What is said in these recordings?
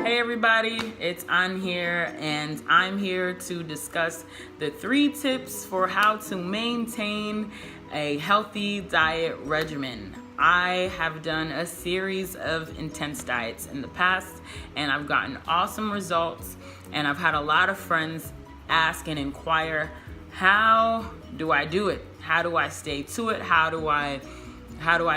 Hey everybody, it's Ann here, and I'm here to discuss the 3 tips for how to maintain a healthy diet regimen. I have done a series of intense diets in the past, and I've gotten awesome results, and I've had a lot of friends ask and inquire, how do I do it? How do I stay to it? How do I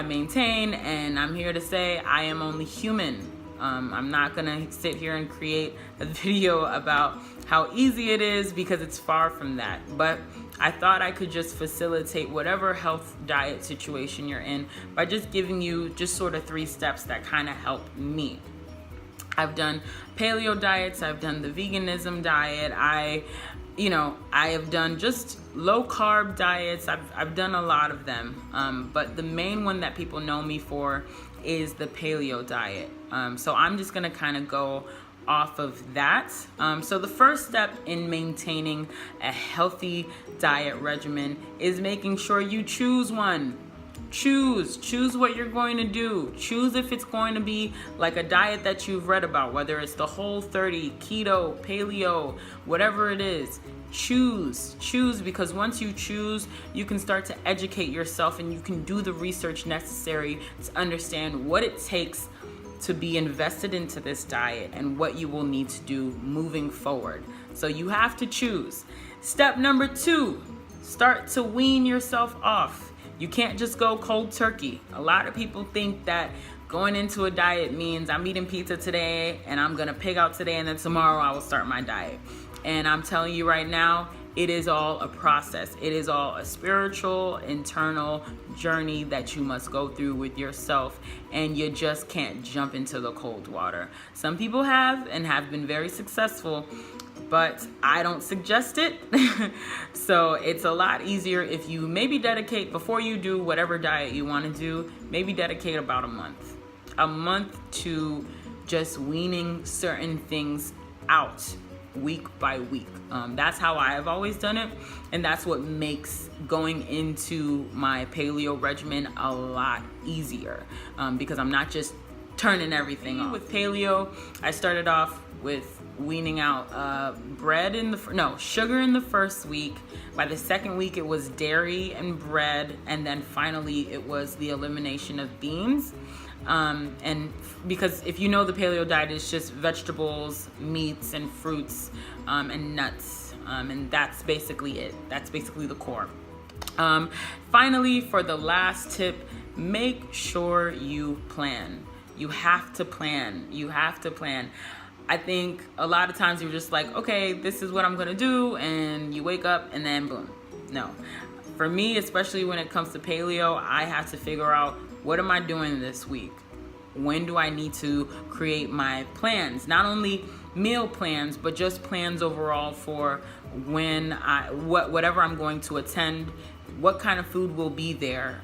maintain? And I'm here to say I am only human. I'm not gonna sit here and create a video about how easy it is, because it's far from that. But I thought I could just facilitate whatever health diet situation you're in by just giving you just sort of 3 steps that kind of help me. I've done paleo diets, I've done the veganism diet, I have done just low carb diets. I've done a lot of them, but the main one that people know me for is the paleo diet. So I'm just gonna kind of go off of that. So the first step in maintaining a healthy diet regimen is making sure you choose one. Choose what you're going to do. Choose if it's going to be like a diet that you've read about, whether it's the Whole30, keto, paleo, whatever it is. Choose, because once you choose, you can start to educate yourself, and you can do the research necessary to understand what it takes to be invested into this diet and what you will need to do moving forward. So you have to choose. Step number 2, start to wean yourself off. You can't just go cold turkey. A lot of people think that going into a diet means I'm eating pizza today and I'm gonna pig out today, and then tomorrow I will start my diet. And I'm telling you right now, it is all a process. It is all a spiritual, internal journey that you must go through with yourself, and you just can't jump into the cold water. Some people have, and have been very successful, but I don't suggest it. So it's a lot easier if you maybe dedicate, before you do whatever diet you want to do, maybe dedicate about a month to just weaning certain things out week by week. That's how I have always done it, and that's what makes going into my paleo regimen a lot easier, because I'm not just turning everything off. With paleo, I started off with weaning out sugar in the first week. By the second week, it was dairy and bread, and then finally it was the elimination of beans. And because if you know, the paleo diet is just vegetables, meats, and fruits, and nuts, and that's basically it. That's basically the core. Finally, for the last tip, make sure you plan. You have to plan. I think a lot of times you're just like, okay, this is what I'm gonna do, and you wake up and then boom. No. For me, especially when it comes to paleo, I have to figure out, what am I doing this week? When do I need to create my plans? Not only meal plans, but just plans overall for when whatever I'm going to attend. What kind of food will be there?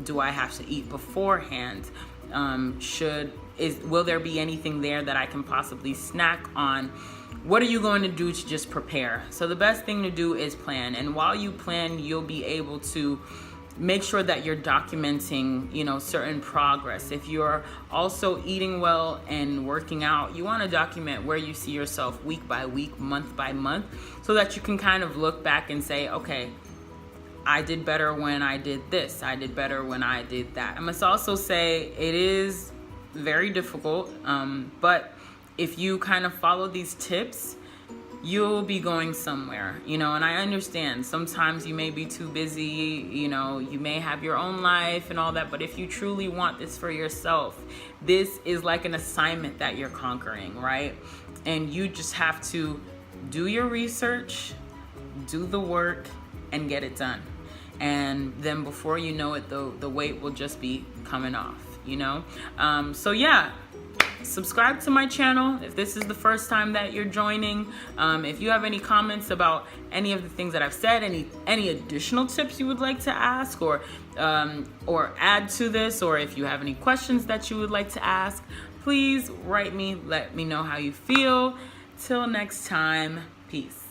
Do I have to eat beforehand? Will there be anything there that I can possibly snack on? What are you going to do to just prepare? So the best thing to do is plan. And while you plan, you'll be able to make sure that you're documenting, certain progress. If you're also eating well and working out, you want to document where you see yourself week by week, month by month, so that you can kind of look back and say, okay, I did better when I did this. I did better when I did that. I must also say it is very difficult, but if you kind of follow these tips, you'll be going somewhere, and I understand sometimes you may be too busy, you may have your own life and all that, but if you truly want this for yourself, this is like an assignment that you're conquering, right? And you just have to do your research, do the work, and get it done. And then before you know it, the weight will just be coming off, So yeah, subscribe to my channel if this is the first time that you're joining. If you have any comments about any of the things that I've said, any additional tips you would like to ask or add to this, or if you have any questions that you would like to ask, please write me, let me know how you feel. Till next time, peace.